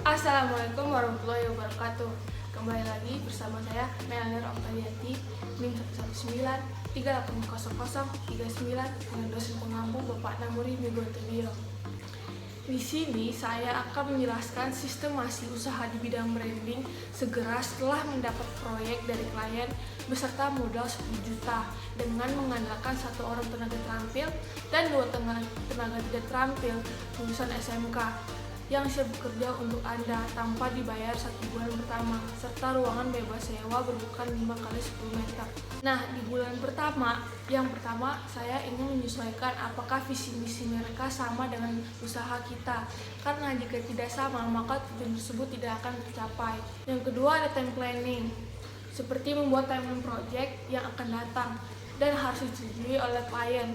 Assalamualaikum warahmatullahi wabarakatuh. Kembali lagi bersama saya Melania Oktaliati, NIM 119380039 dengan dosen pengampu Bapak Namuri Migotebio. Di sini saya akan menjelaskan sistemasi usaha di bidang branding segera setelah mendapat proyek dari klien beserta modal 10 juta dengan mengandalkan satu orang tenaga terampil dan dua tenaga tidak terampil lulusan SMK yang siap bekerja untuk Anda tanpa dibayar 1 bulan pertama, serta ruangan bebas sewa berukuran 5 kali 10 meter. Nah, di bulan pertama, saya ingin menyesuaikan apakah visi misi mereka sama dengan usaha kita. Karena jika tidak sama, maka tujuan tersebut tidak akan tercapai. Yang kedua ada time planning, seperti membuat timeline project yang akan datang dan harus disetujui oleh klien.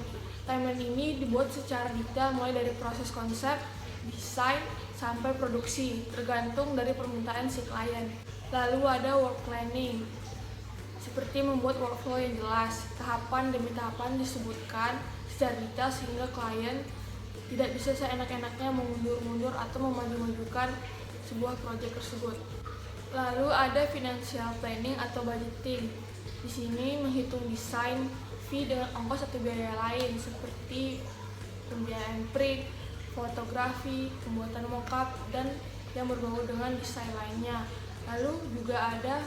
Timeline ini dibuat secara detail mulai dari proses konsep, desain, sampai produksi, tergantung dari permintaan si klien. Lalu ada work planning, seperti membuat workflow yang jelas, tahapan demi tahapan disebutkan secara detail sehingga klien tidak bisa seenak-enaknya mengundur-mundur atau memaju-majukan sebuah proyek tersebut. Lalu ada financial planning atau budgeting. Di sini menghitung desain, fee dengan ongkos atau biaya lain seperti pembiayaan print, fotografi, pembuatan mockup, dan yang berbau dengan desain lainnya. Lalu juga ada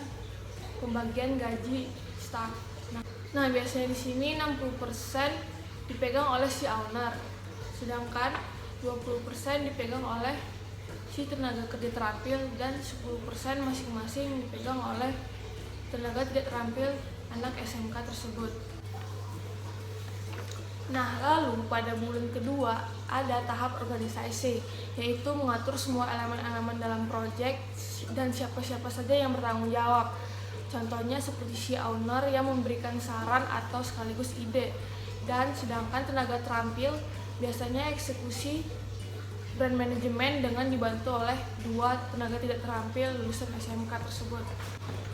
pembagian gaji staff. Nah, biasanya di sini 60% dipegang oleh si owner, sedangkan 20% dipegang oleh si tenaga kerja terampil dan 10% masing-masing dipegang oleh tenaga tidak terampil anak SMK tersebut. Nah, lalu pada bulan kedua ada tahap organisasi, yaitu mengatur semua elemen-elemen dalam proyek dan siapa-siapa saja yang bertanggung jawab. Contohnya seperti si owner yang memberikan saran atau sekaligus ide, dan sedangkan tenaga terampil biasanya eksekusi brand manajemen dengan dibantu oleh dua tenaga tidak terampil lulusan SMK tersebut.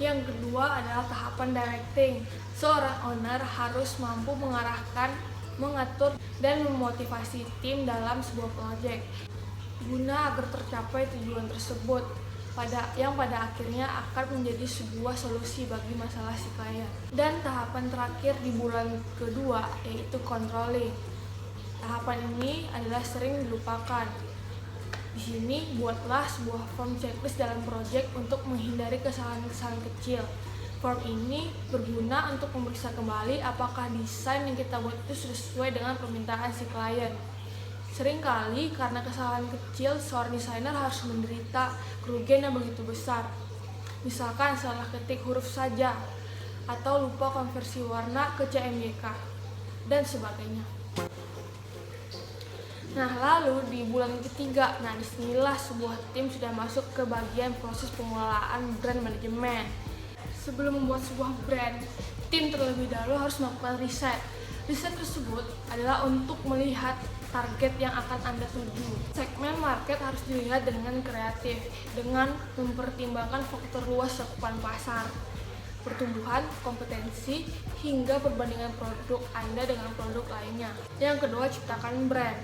Yang kedua adalah tahapan directing. Seorang owner harus mampu mengarahkan, mengatur, dan memotivasi tim dalam sebuah proyek guna agar tercapai tujuan tersebut yang pada akhirnya akan menjadi sebuah solusi bagi masalah si klien. Dan tahapan terakhir di bulan kedua yaitu controlling. Tahapan ini adalah sering dilupakan. Di sini buatlah sebuah form checklist dalam proyek untuk menghindari kesalahan-kesalahan kecil. Form ini berguna untuk memeriksa kembali apakah desain yang kita buat itu sesuai dengan permintaan si klien. Seringkali karena kesalahan kecil, seorang desainer harus menderita kerugian yang begitu besar. Misalkan salah ketik huruf saja, atau lupa konversi warna ke CMYK, dan sebagainya. Nah, lalu di bulan ketiga, disinilah sebuah tim sudah masuk ke bagian proses pengelolaan brand manajemen. Sebelum membuat sebuah brand, tim terlebih dahulu harus melakukan riset. Riset tersebut adalah untuk melihat target yang akan Anda tuju. Segmen market harus dilihat dengan kreatif, dengan mempertimbangkan faktor luas cakupan pasar, pertumbuhan, kompetensi, hingga perbandingan produk Anda dengan produk lainnya. Yang kedua, ciptakan brand.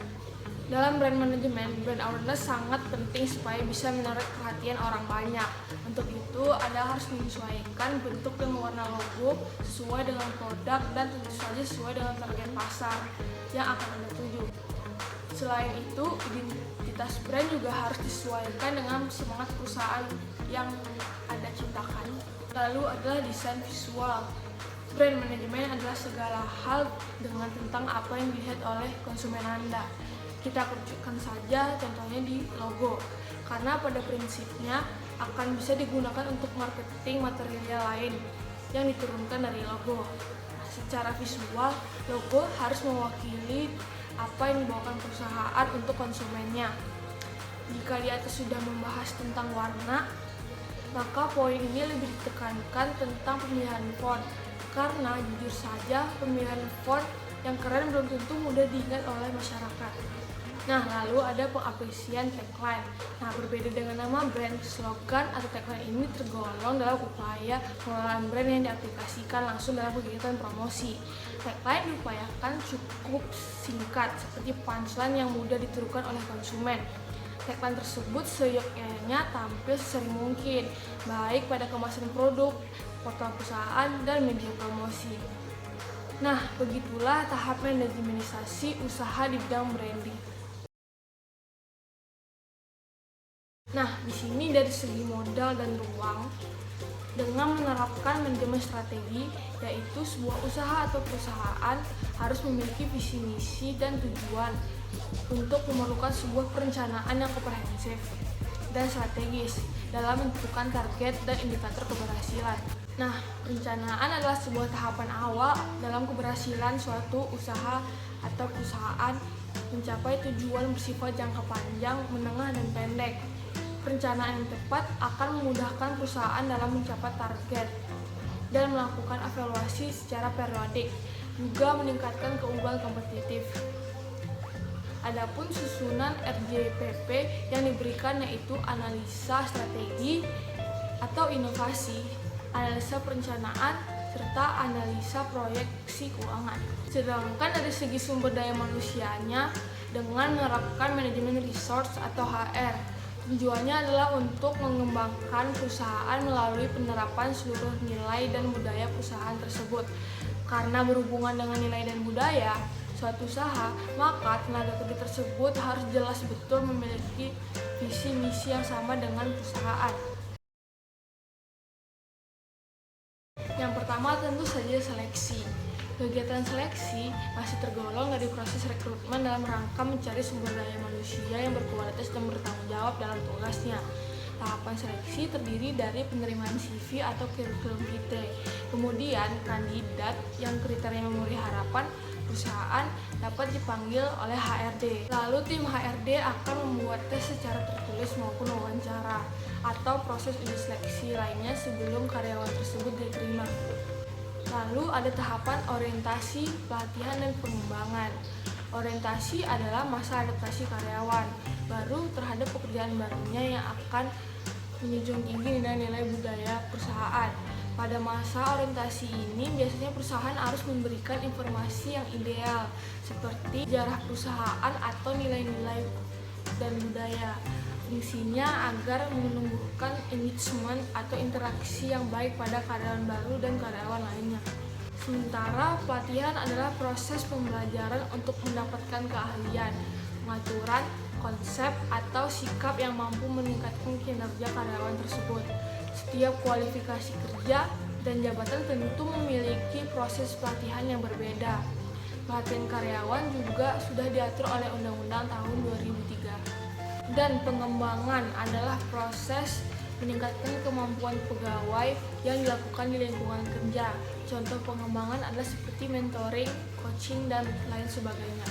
Dalam brand manajemen, brand awareness sangat penting supaya bisa menarik perhatian orang banyak. Untuk itu, Anda harus menyesuaikan bentuk dan warna logo sesuai dengan produk dan tentu saja sesuai dengan target pasar yang akan Anda tuju. Selain itu, identitas brand juga harus disesuaikan dengan semangat perusahaan yang Anda ciptakan. Lalu adalah desain visual. Brand manajemen adalah segala hal tentang apa yang dilihat oleh konsumen Anda. Kita kerucutkan saja contohnya di logo, karena pada prinsipnya akan bisa digunakan untuk marketing material lain yang diturunkan dari logo. Secara visual, logo harus mewakili apa yang dibawakan perusahaan untuk konsumennya. Jika di atas sudah membahas tentang warna, maka poin ini lebih ditekankan tentang pemilihan font, karena jujur saja pemilihan font yang keren belum tentu mudah diingat oleh masyarakat. Nah, lalu ada pengaplikasian tagline. Nah, berbeda dengan nama brand, slogan atau tagline ini tergolong dalam upaya pengelolaan brand yang diaplikasikan langsung dalam kegiatan promosi. Tagline diupayakan cukup singkat, seperti punchline yang mudah ditirukan oleh konsumen. Tagline tersebut seyogyanya tampil sesering mungkin, baik pada kemasan produk, portal perusahaan, dan media promosi. Nah, begitulah tahap manajemenisasi usaha di bidang branding. Nah, di sini dari segi modal dan ruang, dengan menerapkan manajemen strategi, yaitu sebuah usaha atau perusahaan harus memiliki visi misi dan tujuan untuk memerlukan sebuah perencanaan yang komprehensif dan strategis dalam menentukan target dan indikator keberhasilan. Nah, perencanaan adalah sebuah tahapan awal dalam keberhasilan suatu usaha atau perusahaan mencapai tujuan bersifat jangka panjang, menengah, dan pendek. Perencanaan yang tepat akan memudahkan perusahaan dalam mencapai target dan melakukan evaluasi secara periodik, juga meningkatkan keunggulan kompetitif. Adapun susunan RJPP yang diberikan yaitu analisa strategi atau inovasi, analisa perencanaan, serta analisa proyeksi keuangan. Sedangkan dari segi sumber daya manusianya, dengan menerapkan manajemen resource atau HR, tujuannya adalah untuk mengembangkan perusahaan melalui penerapan seluruh nilai dan budaya perusahaan tersebut. Karena berhubungan dengan nilai dan budaya suatu usaha, maka tenaga kerja tersebut harus jelas betul memiliki visi misi yang sama dengan perusahaan. Yang pertama tentu saja seleksi. Kegiatan seleksi masih tergolong dari proses rekrutmen dalam rangka mencari sumber daya manusia yang berkualitas dan bertanggung jawab dalam tugasnya. Tahapan seleksi terdiri dari penerimaan CV atau curriculum vitae. Kemudian kandidat yang kriteria memenuhi harapan perusahaan dapat dipanggil oleh HRD. Lalu tim HRD akan membuat tes secara tertulis maupun wawancara atau proses uji seleksi lainnya sebelum karyawan tersebut diterima. Lalu ada tahapan orientasi, pelatihan, dan pengembangan. Orientasi adalah masa adaptasi karyawan baru terhadap pekerjaan barunya yang akan menjunjung tinggi nilai-nilai budaya perusahaan. Pada masa orientasi ini biasanya perusahaan harus memberikan informasi yang ideal seperti sejarah perusahaan atau nilai-nilai dan budaya. Fungsinya agar menumbuhkan engagement atau interaksi yang baik pada karyawan baru dan karyawan lainnya. Sementara pelatihan adalah proses pembelajaran untuk mendapatkan keahlian, pengaturan, konsep, atau sikap yang mampu meningkatkan kinerja karyawan tersebut. Setiap kualifikasi kerja dan jabatan tentu memiliki proses pelatihan yang berbeda. Pelatihan karyawan juga sudah diatur oleh Undang-Undang tahun 2003. Dan pengembangan adalah proses meningkatkan kemampuan pegawai yang dilakukan di lingkungan kerja. Contoh pengembangan adalah seperti mentoring, coaching, dan lain sebagainya.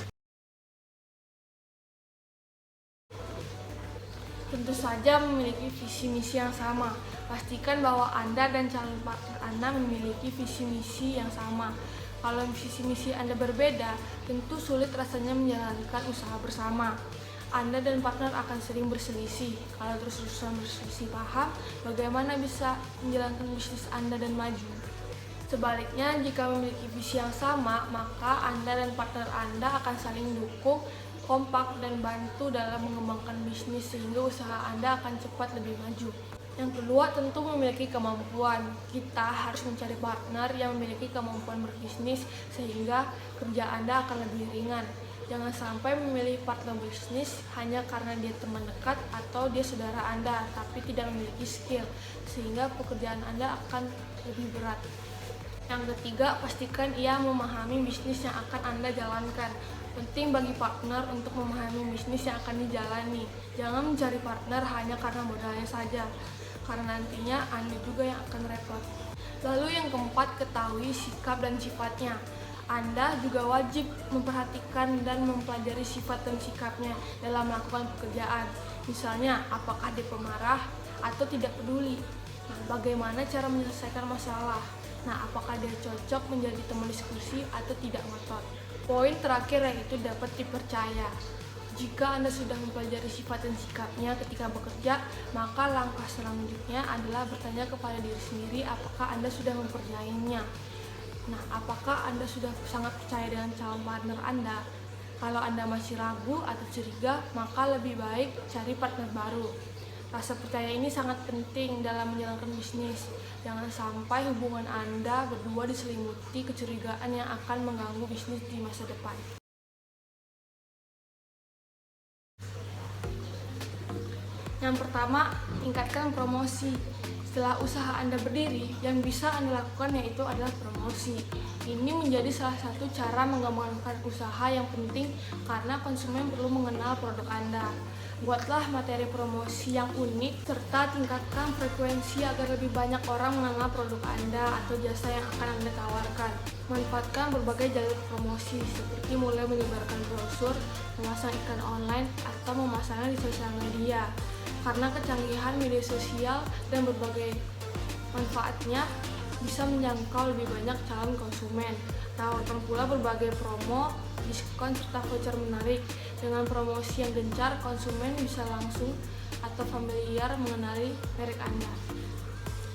Tentu saja memiliki visi misi yang sama. Pastikan bahwa Anda dan calon partner Anda memiliki visi misi yang sama. Kalau visi misi Anda berbeda, tentu sulit rasanya menjalankan usaha bersama. Anda dan partner akan sering berselisih. Kalau terus-terusan berselisih paham, bagaimana bisa menjalankan bisnis Anda dan maju? Sebaliknya, jika memiliki visi yang sama, maka Anda dan partner Anda akan saling dukung, kompak, dan bantu dalam mengembangkan bisnis sehingga usaha Anda akan cepat lebih maju. Yang kedua, tentu memiliki kemampuan. Kita harus mencari partner yang memiliki kemampuan berbisnis sehingga kerja Anda akan lebih ringan. Jangan sampai memilih partner bisnis hanya karena dia teman dekat atau dia saudara Anda, tapi tidak memiliki skill, sehingga pekerjaan Anda akan lebih berat. Yang ketiga, pastikan ia memahami bisnis yang akan Anda jalankan. Penting bagi partner untuk memahami bisnis yang akan dijalani. Jangan mencari partner hanya karena modalnya saja, karena nantinya Anda juga yang akan repot. Lalu yang keempat, ketahui sikap dan sifatnya. Anda juga wajib memperhatikan dan mempelajari sifat dan sikapnya dalam melakukan pekerjaan. Misalnya, apakah dia pemarah atau tidak peduli? Nah, bagaimana cara menyelesaikan masalah? Nah, apakah dia cocok menjadi teman diskusi atau tidak ngotot? Poin terakhir yaitu dapat dipercaya. Jika Anda sudah mempelajari sifat dan sikapnya ketika bekerja, maka langkah selanjutnya adalah bertanya kepada diri sendiri apakah Anda sudah mempercayainya. Nah, apakah Anda sudah sangat percaya dengan calon partner Anda? Kalau Anda masih ragu atau curiga, maka lebih baik cari partner baru. Rasa percaya ini sangat penting dalam menjalankan bisnis. Jangan sampai hubungan Anda berdua diselimuti kecurigaan yang akan mengganggu bisnis di masa depan. Yang pertama, tingkatkan promosi. Setelah usaha Anda berdiri, yang bisa Anda lakukan yaitu adalah promosi. Ini menjadi salah satu cara mengembangkan usaha yang penting karena konsumen perlu mengenal produk Anda. Buatlah materi promosi yang unik serta tingkatkan frekuensi agar lebih banyak orang mengenal produk Anda atau jasa yang akan Anda tawarkan. Manfaatkan berbagai jalur promosi seperti mulai menyebarkan brosur, memasang iklan online, atau memasangnya di sosial media. Karena kecanggihan media sosial dan berbagai manfaatnya bisa menjangkau lebih banyak calon konsumen. Tawarkan pula berbagai promo, diskon, serta voucher menarik. Dengan promosi yang gencar, konsumen bisa langsung atau familiar mengenali merek Anda.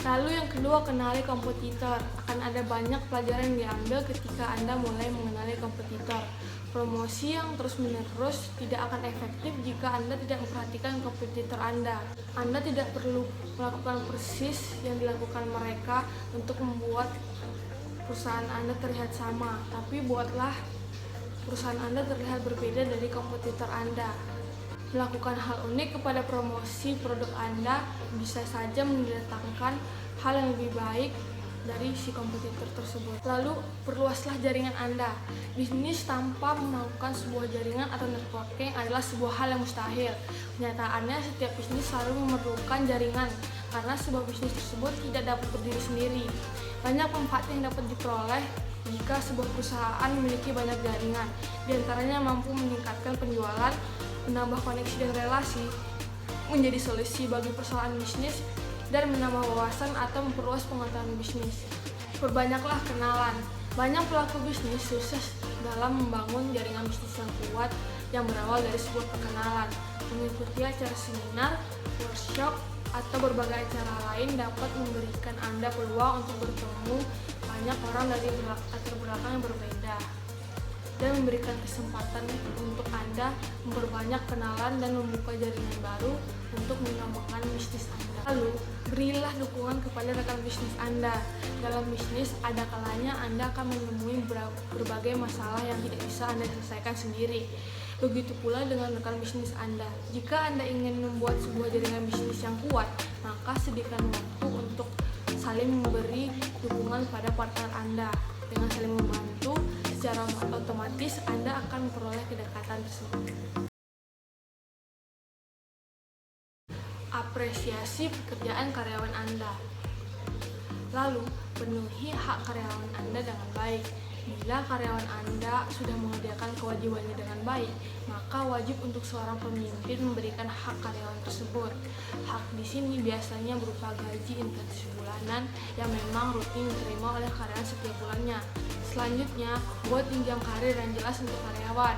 Lalu yang kedua, kenali kompetitor. Akan ada banyak pelajaran yang diambil ketika Anda mulai mengenali kompetitor. Promosi yang terus-menerus tidak akan efektif jika Anda tidak memperhatikan kompetitor Anda. Anda tidak perlu melakukan persis yang dilakukan mereka untuk membuat perusahaan Anda terlihat sama, tapi buatlah perusahaan Anda terlihat berbeda dari kompetitor Anda. Melakukan hal unik kepada promosi produk Anda bisa saja mendatangkan hal yang lebih baik dari si kompetitor tersebut. Lalu, perluaslah jaringan Anda. Bisnis tanpa melakukan sebuah jaringan atau networking adalah sebuah hal yang mustahil. Kenyataannya, setiap bisnis selalu memerlukan jaringan karena sebuah bisnis tersebut tidak dapat berdiri sendiri. Banyak manfaat yang dapat diperoleh jika sebuah perusahaan memiliki banyak jaringan. Di antaranya mampu meningkatkan penjualan, menambah koneksi dan relasi, menjadi solusi bagi persoalan bisnis, dan menambah wawasan atau memperluas pengetahuan bisnis. Perbanyaklah kenalan. Banyak pelaku bisnis sukses dalam membangun jaringan bisnis yang kuat yang berawal dari sebuah perkenalan. Mengikuti acara seminar, workshop, atau berbagai acara lain dapat memberikan Anda peluang untuk bertemu banyak orang dari latar belakang yang berbeda dan memberikan kesempatan untuk Anda memperbanyak kenalan dan membuka jaringan baru untuk mengembangkan bisnis Anda. Lalu, berilah dukungan kepada rekan bisnis Anda. Dalam bisnis, ada kalanya Anda akan menemui berbagai masalah yang tidak bisa Anda selesaikan sendiri. Begitu pula dengan rekan bisnis Anda. Jika Anda ingin membuat sebuah jaringan bisnis yang kuat, maka sediakan waktu untuk saling memberi dukungan pada partner Anda. Dengan saling membantu, secara otomatis Anda akan memperoleh kedekatan tersebut. Apresiasi pekerjaan karyawan Anda. Lalu, penuhi hak karyawan Anda dengan baik. Bila karyawan Anda sudah mengerjakan kewajibannya dengan baik, maka wajib untuk seorang pemimpin memberikan hak karyawan tersebut. Hak di sini biasanya berupa gaji insentif bulanan yang memang rutin diterima oleh karyawan setiap bulannya. Selanjutnya, buat jenjang karir yang jelas untuk karyawan.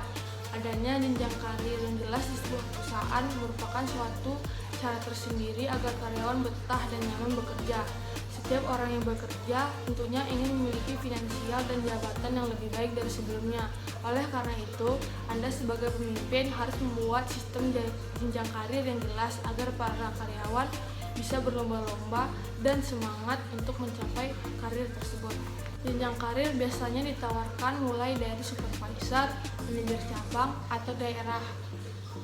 Adanya jenjang karir yang jelas di sebuah perusahaan merupakan suatu cara tersendiri agar karyawan betah dan nyaman bekerja. Setiap orang yang bekerja tentunya ingin memiliki finansial dan jabatan yang lebih baik dari sebelumnya. Oleh karena itu, Anda sebagai pemimpin harus membuat sistem jenjang karir yang jelas agar para karyawan bisa berlomba-lomba dan semangat untuk mencapai karir tersebut. Jenjang karir biasanya ditawarkan mulai dari supervisor, manajer cabang, atau daerah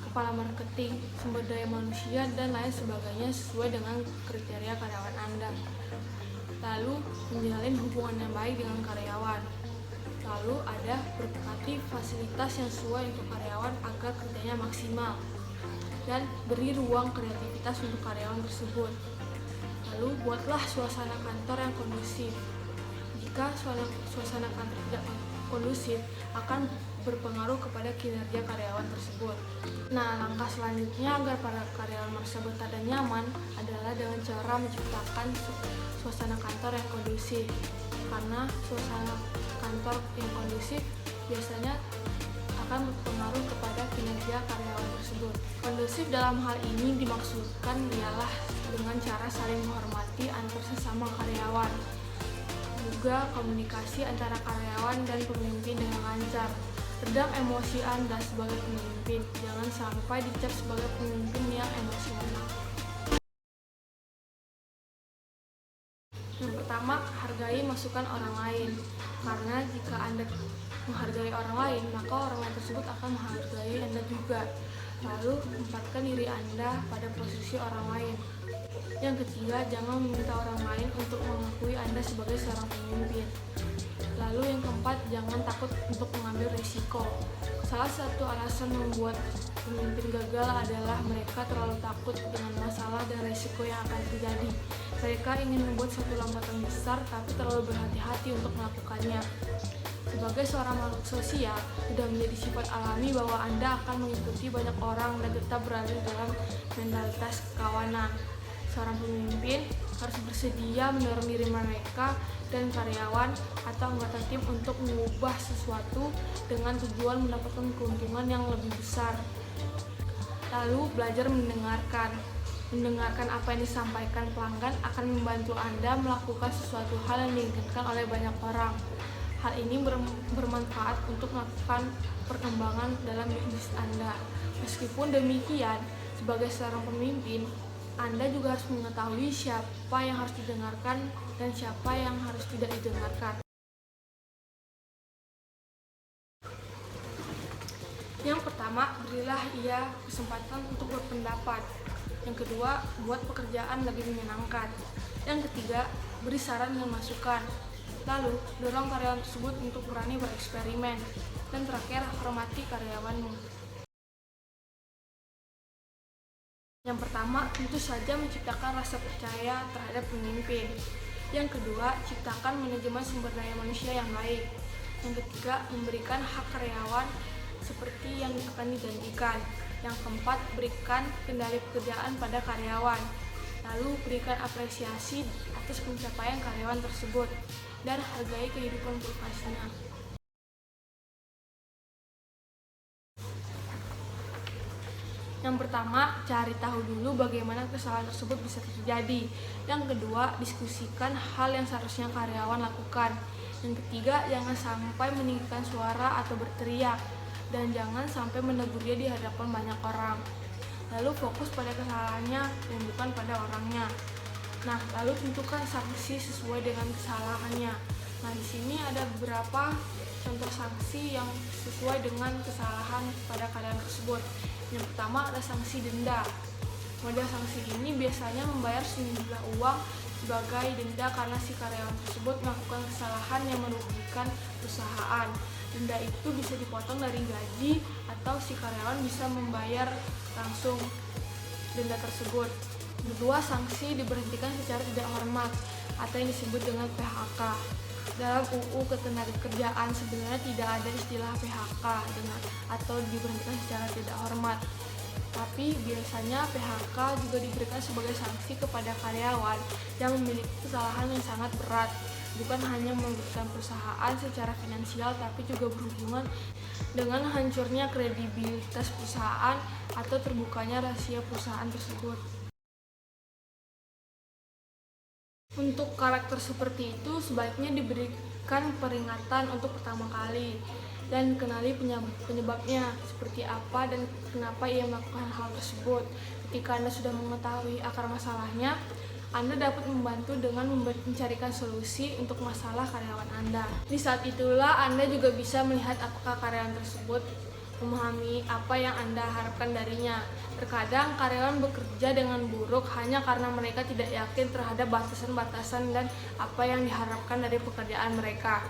kepala marketing, sumber daya manusia, dan lain sebagainya sesuai dengan kriteria karyawan Anda. Lalu, menjalin hubungan yang baik dengan karyawan. Lalu, ada berkati fasilitas yang sesuai untuk karyawan agar kerjanya maksimal. Dan beri ruang kreativitas untuk karyawan tersebut. Lalu, buatlah suasana kantor yang kondusif. Jika suasana kantor tidak kondusif, akan berpengaruh kepada kinerja karyawan tersebut. Nah, langkah selanjutnya agar para karyawan merasa betah dan nyaman adalah dengan cara menciptakan suasana kantor yang kondusif. Karena suasana kantor yang kondusif biasanya akan berpengaruh kepada kinerja karyawan tersebut. Kondusif dalam hal ini dimaksudkan ialah dengan cara saling menghormati antar sesama karyawan. Juga komunikasi antara karyawan dan pemimpin dengan lancar. Redam emosi Anda sebagai pemimpin. Jangan sampai dicap sebagai pemimpin yang emosional. Yang pertama, hargai masukan orang lain. Karena jika Anda menghargai orang lain, maka orang lain tersebut akan menghargai Anda juga. Lalu, tempatkan diri Anda pada posisi orang lain. Yang ketiga, jangan meminta orang lain untuk mengakui Anda sebagai seorang pemimpin. Lalu yang keempat, jangan takut untuk mengambil risiko. Salah satu alasan membuat pemimpin gagal adalah mereka terlalu takut dengan masalah dan risiko yang akan terjadi. Mereka ingin membuat suatu lompatan besar tapi terlalu berhati-hati untuk melakukannya. Sebagai seorang makhluk sosial, sudah menjadi sifat alami bahwa Anda akan mengikuti banyak orang dan tetap berada dalam mentalitas kawanan. Seorang pemimpin harus bersedia mendorong diri mereka dan karyawan atau anggota tim untuk mengubah sesuatu dengan tujuan mendapatkan keuntungan yang lebih besar. Lalu belajar mendengarkan. Mendengarkan apa yang disampaikan pelanggan akan membantu Anda melakukan sesuatu hal yang diinginkan oleh banyak orang. Hal ini bermanfaat untuk melakukan perkembangan dalam bisnis Anda. Meskipun demikian, sebagai seorang pemimpin, Anda juga harus mengetahui siapa yang harus didengarkan dan siapa yang harus tidak didengarkan. Yang pertama, berilah ia kesempatan untuk berpendapat. Yang kedua, buat pekerjaan lebih menyenangkan. Yang ketiga, beri saran dan masukan. Lalu, dorong karyawan tersebut untuk berani bereksperimen. Dan terakhir, hormati karyawanmu. Yang pertama, tentu saja menciptakan rasa percaya terhadap pemimpin. Yang kedua, ciptakan manajemen sumber daya manusia yang baik. Yang ketiga, memberikan hak karyawan seperti yang akan dijanjikan. Yang keempat, berikan kendali pekerjaan pada karyawan. Lalu, berikan apresiasi atas pencapaian karyawan tersebut. Dan hargai kehidupan privasinya. Yang pertama, cari tahu dulu bagaimana kesalahan tersebut bisa terjadi. Yang kedua, diskusikan hal yang seharusnya karyawan lakukan. Yang ketiga, jangan sampai meninggikan suara atau berteriak. Dan jangan sampai menegur dia di hadapan banyak orang. Lalu fokus pada kesalahannya dan bukan pada orangnya. Nah, lalu tentukan sanksi sesuai dengan kesalahannya. Nah, di sini ada beberapa contoh sanksi yang sesuai dengan kesalahan pada karyawan tersebut. Yang pertama ada sanksi denda. Model sanksi ini biasanya membayar sejumlah uang sebagai denda karena si karyawan tersebut melakukan kesalahan yang merugikan perusahaan. Denda itu bisa dipotong dari gaji atau si karyawan bisa membayar langsung denda tersebut. Kedua, sanksi diberhentikan secara tidak hormat atau yang disebut dengan PHK. Dalam UU Ketenagakerjaan sebenarnya tidak ada istilah PHK atau diberhentikan secara tidak hormat. Tapi biasanya PHK juga diberikan sebagai sanksi kepada karyawan yang memiliki kesalahan yang sangat berat. Bukan hanya merugikan perusahaan secara finansial, tapi juga berhubungan dengan hancurnya kredibilitas perusahaan atau terbukanya rahasia perusahaan tersebut. Untuk karakter seperti itu sebaiknya diberikan peringatan untuk pertama kali dan kenali penyebabnya seperti apa dan kenapa ia melakukan hal tersebut. Ketika Anda sudah mengetahui akar masalahnya, Anda dapat membantu dengan mencarikan solusi untuk masalah karyawan Anda. Di saat itulah Anda juga bisa melihat apakah karyawan tersebut memahami apa yang Anda harapkan darinya. Terkadang karyawan bekerja dengan buruk hanya karena mereka tidak yakin terhadap batasan-batasan dan apa yang diharapkan dari pekerjaan mereka.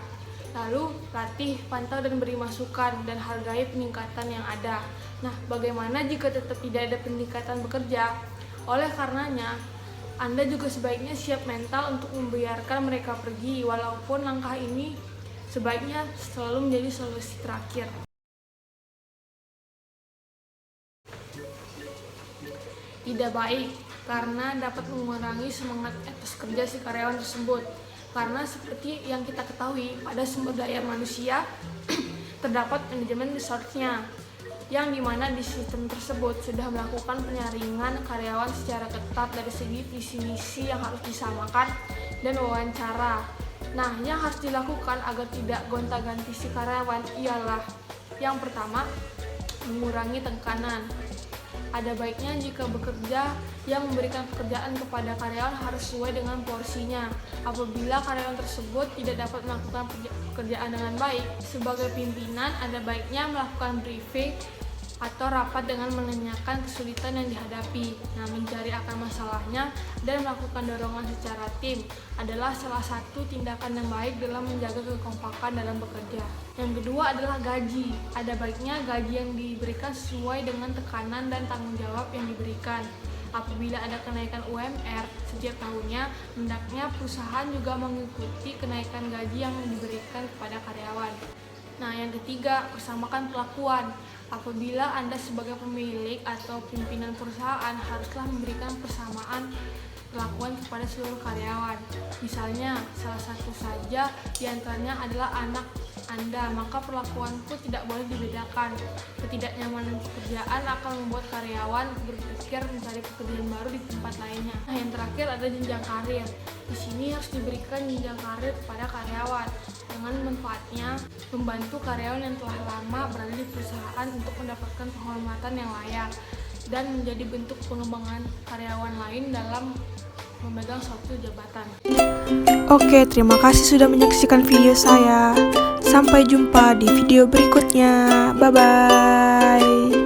Lalu, latih, pantau, dan beri masukan, dan hargai peningkatan yang ada. Nah, bagaimana jika tetap tidak ada peningkatan bekerja? Oleh karenanya, Anda juga sebaiknya siap mental untuk membiarkan mereka pergi, walaupun langkah ini sebaiknya selalu menjadi solusi terakhir. Tidak baik, karena dapat mengurangi semangat etos kerja si karyawan tersebut. Karena seperti yang kita ketahui, pada sumber daya manusia terdapat manajemen resource-nya, yang dimana di sistem tersebut sudah melakukan penyaringan karyawan secara ketat dari segi visi misi yang harus disamakan dan wawancara. Nah, yang harus dilakukan agar tidak gonta-ganti si karyawan ialah Yang pertama, mengurangi tekanan. Ada baiknya jika bekerja yang memberikan pekerjaan kepada karyawan harus sesuai dengan porsinya. Apabila karyawan tersebut tidak dapat melakukan pekerjaan dengan baik, sebagai pimpinan ada baiknya melakukan briefing atau rapat dengan menanyakan kesulitan yang dihadapi. Nah, mencari akar masalahnya dan melakukan dorongan secara tim adalah salah satu tindakan yang baik dalam menjaga kekompakan dalam bekerja. Yang kedua adalah gaji. Ada baiknya gaji yang diberikan sesuai dengan tekanan dan tanggung jawab yang diberikan. Apabila ada kenaikan UMR setiap tahunnya, hendaknya perusahaan juga mengikuti kenaikan gaji yang diberikan kepada karyawan. Nah, yang ketiga, persamakan perlakuan. Apabila Anda sebagai pemilik atau pimpinan perusahaan haruslah memberikan persamaan perlakuan kepada seluruh karyawan. Misalnya, salah satu saja diantaranya adalah anak Anda, maka perlakuan pun tidak boleh dibedakan. Ketidaknyamanan pekerjaan akan membuat karyawan berpikir mencari pekerjaan baru di tempat lainnya. Nah, yang terakhir ada jenjang karir. Di sini harus diberikan jenjang karir kepada karyawan. Dengan manfaatnya membantu karyawan yang telah lama berada di perusahaan untuk mendapatkan penghormatan yang layak dan menjadi bentuk pengembangan karyawan lain dalam memegang suatu jabatan. Oke, terima kasih sudah menyaksikan video saya. Sampai jumpa di video berikutnya. Bye-bye.